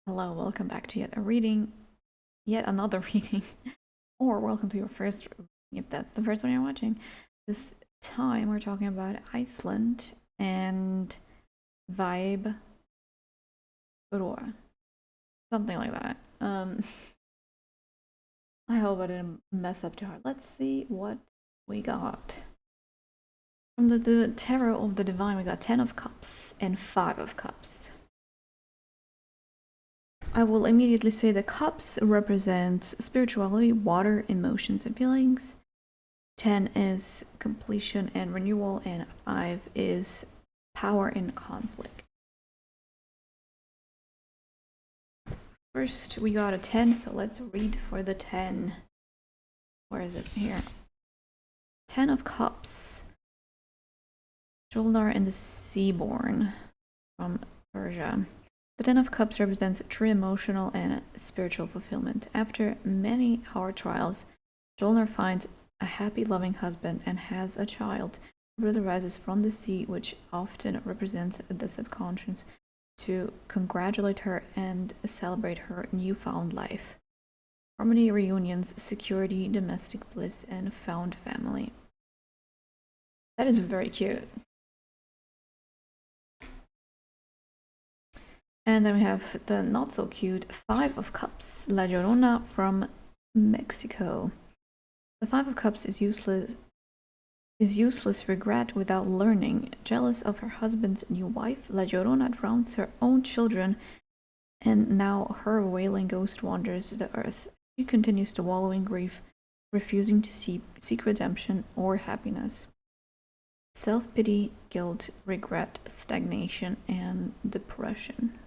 Hello, welcome back to yet another reading, or welcome to your first, if that's the first one you're watching. This time we're talking about Iceland and Vibe Aurora, something like that. I hope I didn't mess up too hard. Let's see what we got. From the Tarot of the Divine, we got 10 of Cups and 5 of Cups. I will immediately say the cups represents spirituality, water, emotions, and feelings. 10 is completion and renewal, and 5 is power and conflict. First, we got a 10, so let's read for the 10. Where is it? Here. 10 of Cups. Jolnar and the Seaborn from Persia. The Ten of Cups represents true emotional and spiritual fulfillment. After many hard trials, Jolnar finds a happy, loving husband and has a child. Her brother rises from the sea, which often represents the subconscious, to congratulate her and celebrate her newfound life. Harmony, reunions, security, domestic bliss, and found family. That is very cute. And then we have the not so cute 5 of Cups, La Llorona from Mexico. The 5 of Cups is useless regret without learning. Jealous of her husband's new wife, La Llorona drowns her own children, and now her wailing ghost wanders the earth. She continues to wallow in grief, refusing to seek redemption or happiness. Self-pity, guilt, regret, stagnation, and depression.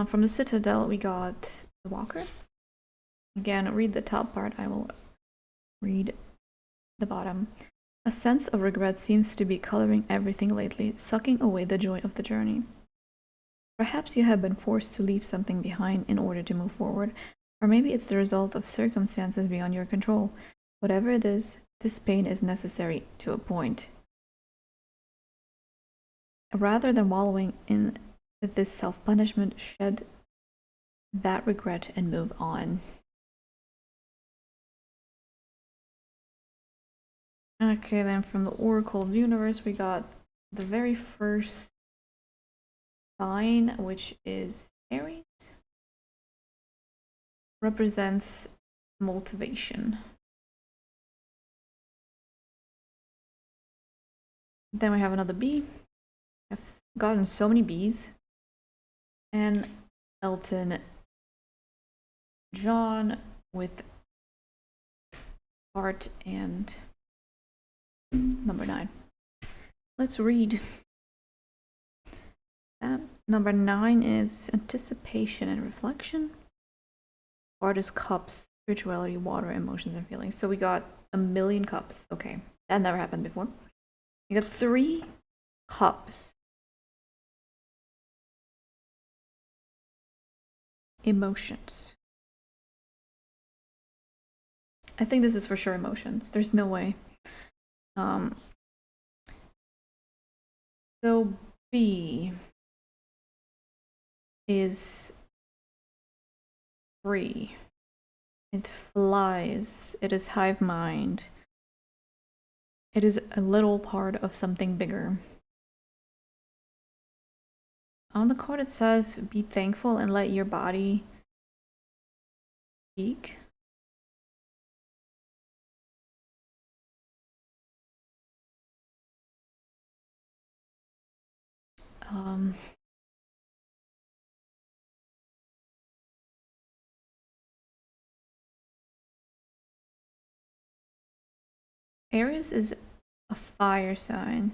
From the Citadel, we got the Walker. Again, read the top part. I will read the bottom. A sense of regret seems to be coloring everything lately, sucking away the joy of the journey. Perhaps you have been forced to leave something behind in order to move forward, or maybe it's the result of circumstances beyond your control. Whatever it is, this pain is necessary to a point. Rather than wallowing in this self-punishment, shed that regret and move on. Okay, then from the Oracle of the Universe, we got the very first sign, which is Aries. Represents motivation. Then we have another bee. I've gotten so many bees. And Elton John with heart and number 9. Let's read. Number 9 is anticipation and reflection. Heart is cups, spirituality, water, emotions, and feelings. So we got a million cups. Okay, that never happened before. We got 3 cups. Emotions. I think this is for sure emotions. There's no way. So B is free. It flies. It is hive mind. It is a little part of something bigger. On the card it says, be thankful and let your body speak. Aries is a fire sign.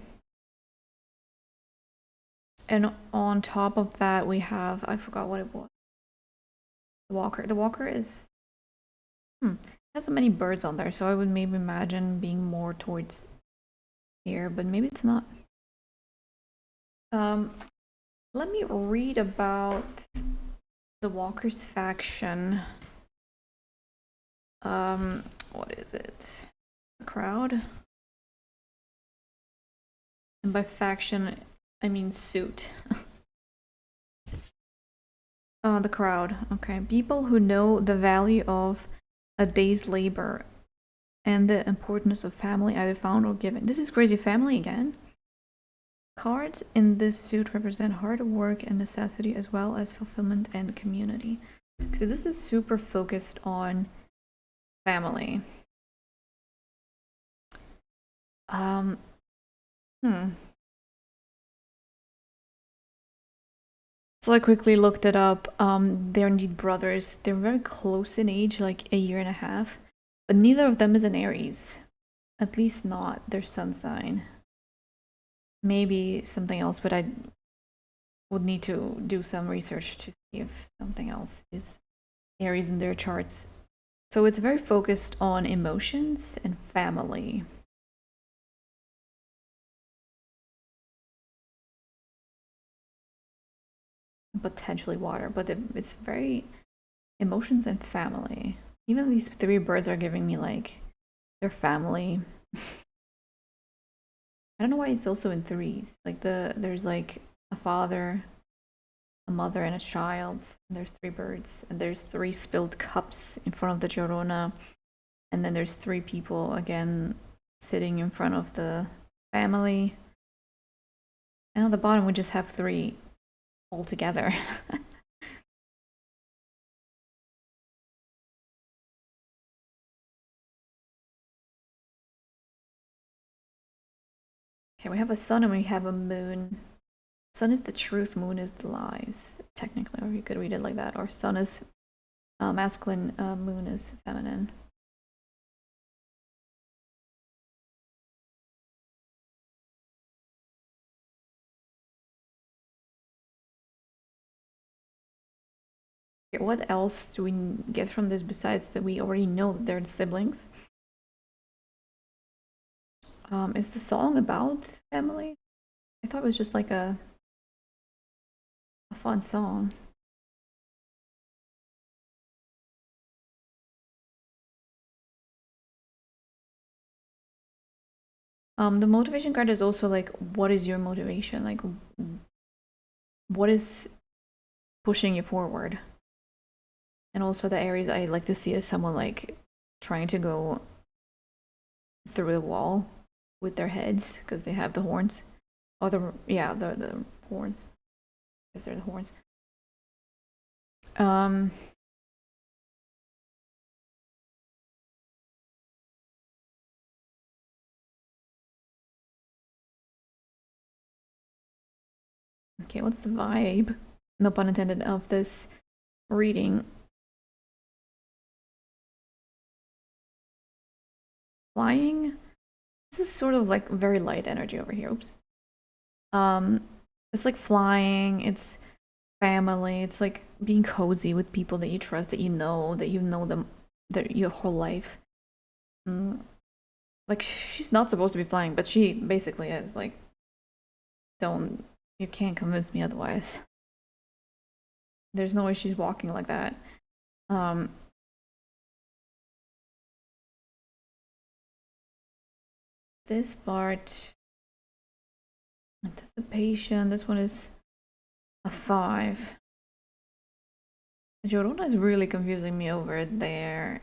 And on top of that, we have, I forgot what it was. The Walker. The Walker is, has so many birds on there, so I would maybe imagine being more towards here, but maybe it's not. Let me read about the Walker's faction. What is it? The crowd? And by faction, I mean suit. The crowd. Okay. People who know the value of a day's labor and the importance of family, either found or given. This is crazy. Family again. Cards in this suit represent hard work and necessity, as well as fulfillment and community. So this is super focused on family. So I quickly looked it up. They're indeed brothers. They're very close in age, like a year and a half. But neither of them is an Aries. At least not their sun sign. Maybe something else, but I would need to do some research to see if something else is Aries in their charts. So it's very focused on emotions and family. Potentially water, but it's very emotions and family. Even these three birds are giving me like their family. I don't know why it's also in threes. Like there's like a father, a mother, and a child. And there's three birds, and there's three spilled cups in front of the Llorona, and then there's three people again sitting in front of the family. And on the bottom we just have three all together. Okay, we have a sun and we have a moon. Sun is the truth, moon is the lies. Technically, or you could read it like that. Or sun is masculine, moon is feminine. Okay, what else do we get from this besides that we already know that they're siblings? Is the song about family? I thought it was just like a fun song. The motivation card is also like, what is your motivation? Like, what is pushing you forward? And also the Aries I like to see as someone like trying to go through the wall with their heads because they have the horns. Oh, the horns. Because they're the horns. Okay, what's the vibe? No pun intended of this reading. Flying. This is sort of like very light energy over here. Oops. It's like flying. It's family. It's like being cozy with people that you trust, that you know them, that your whole life. Like she's not supposed to be flying, but she basically is. Like, don't you can't convince me otherwise. There's no way she's walking like that. This part, anticipation. This one is a 5. Jorona is really confusing me over there.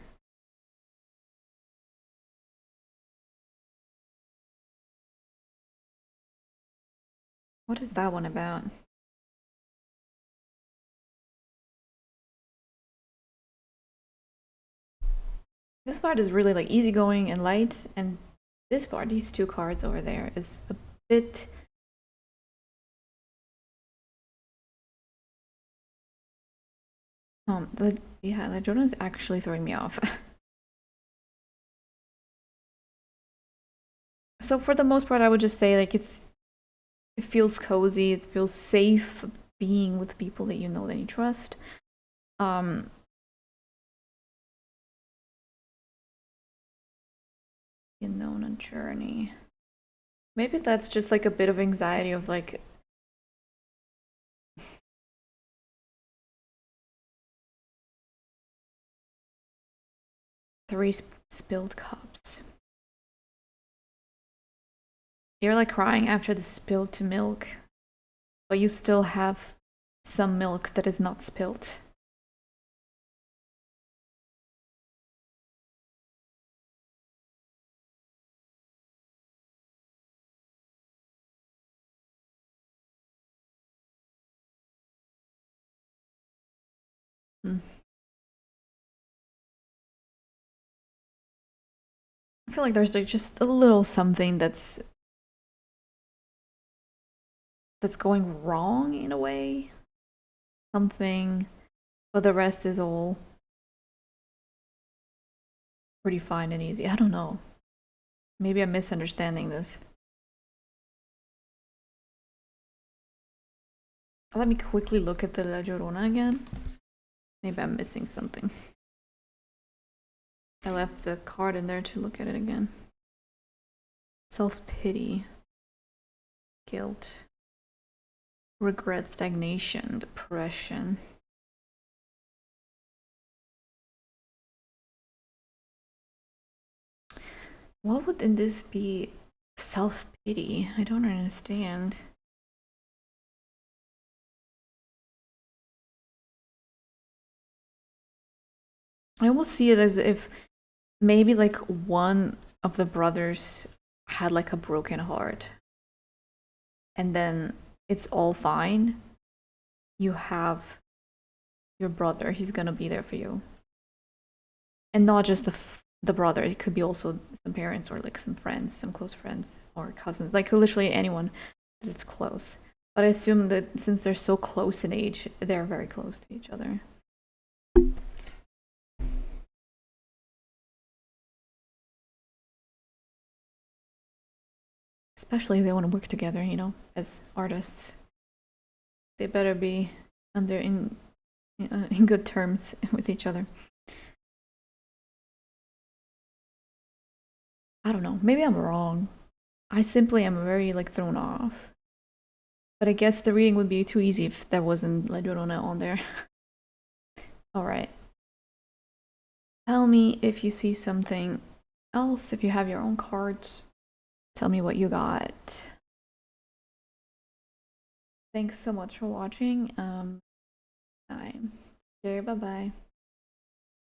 What is that one about? This part is really like easygoing and light, and this part, these two cards over there, is a bit. The Jordan is actually throwing me off. So for the most part, I would just say like it feels cozy, it feels safe being with people that you know that you trust. You know, on a journey. Maybe that's just like a bit of anxiety of like three spilled cups. You're like crying after the spilled milk, but you still have some milk that is not spilt. Hmm. I feel like there's like just a little something that's going wrong in a way. Something, but the rest is all pretty fine and easy. I don't know. Maybe I'm misunderstanding this. Let me quickly look at the La Llorona again. Maybe I'm missing something. I left the card in there to look at it again. Self-pity, guilt, regret, stagnation, depression. What would in this be? Self-pity? I don't understand. I almost see it as if maybe like one of the brothers had like a broken heart, and then it's all fine. You have your brother, he's gonna be there for you. And not just the brother, it could be also some parents or like some friends, some close friends or cousins, like literally anyone that's close. But I assume that since they're so close in age, they're very close to each other. Especially if they want to work together, you know, as artists. They better be under in good terms with each other. I don't know. Maybe I'm wrong. I simply am very like thrown off. But I guess the reading would be too easy if there wasn't La Llorona on there. All right. Tell me if you see something else. If you have your own cards, tell me what you got. Thanks so much for watching. Bye. Bye bye.